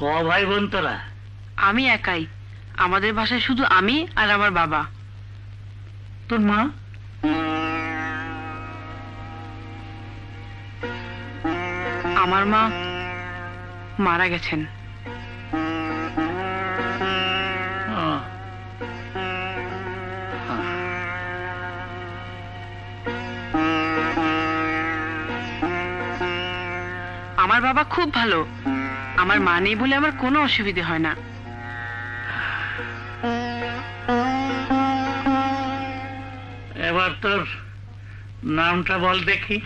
ক ভাই বোন তোরা? আমি একাই। আমাদের বাসায় শুধু আমি আর আমার বাবা। তোর মা? আমার মা মারা গেছেন। আহ, আমার বাবা খুব ভালো। আমার মা নেই বলে আমার কোনো অসুবিধে হয় না। এবার তোর নামটা বল দেখি,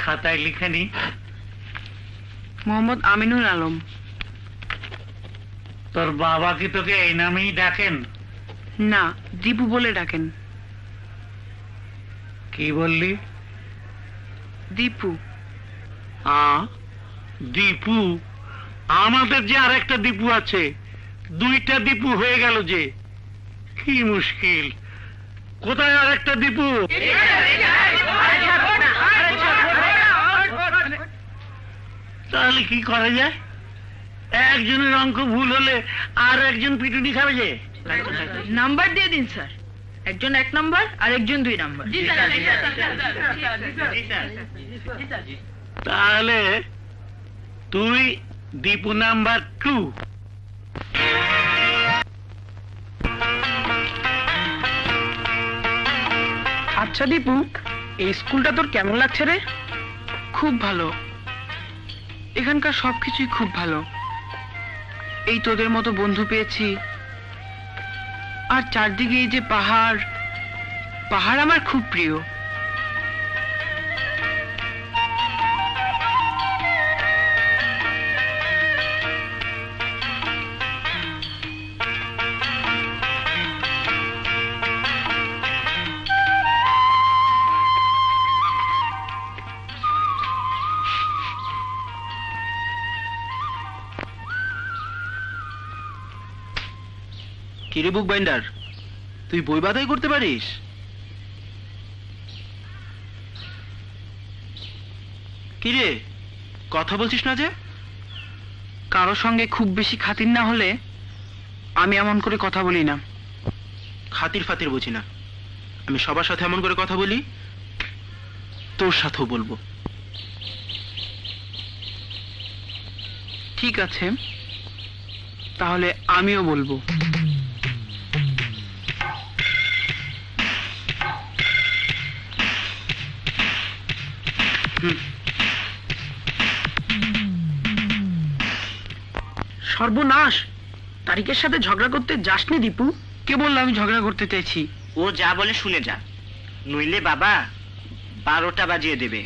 খাতায় লিখে নি। মোহাম্মদ আমিনুল আলম। তোর বাবা কি তোকে এই নামেই ডাকেন? না, দীপু বলে ডাকেন। কি বললি? দীপু। দীপু? আমাদের যে আর একটা দীপু আছে, দুইটা দীপু হয়ে গেল যে, কি মুশকিল। কোথায় আর একটা দীপু? তাহলে কি করা যায়? একজনের অঙ্ক ভুল হলে আর একজন পিটুনি খাবে যে। নাম্বার দিয়ে দিন স্যার, একজন 1 নাম্বার আর একজন 2 নাম্বার। তাহলে তুই দীপু নাম্বার 2। আচ্ছা দীপু, এই স্কুলটা তোর কেমন লাগছে রে? খুব ভালো। এখানকার সবকিছুই খুব ভালো। এই তোদের মতো বন্ধু পেয়েছি, আর চারদিকে এই যে পাহাড়, পাহাড় আমার খুব প্রিয়। কিরে বুক বাইন্ডার, তুই বই বাধাই করতে পারিস? কিরে, কথা বলছিস না যে? কারোর সঙ্গে খুব বেশি খাতির না হলে আমি এমন করে কথা বলি না। খাতির ফাতির বুঝি না। আমি সবার সাথে এমন করে কথা বলি, তোর সাথেও বলবো। ঠিক আছে, তাহলে আমিও বলবো। সর্বনাশ! তারিকের সাথে ঝগড়া করতে যাসনি দীপু? কে বললো আমি ঝগড়া করতে চাইছি? ও যা বলে শুনে যা, নইলে বাবা 12টা বাজিয়ে দেবে।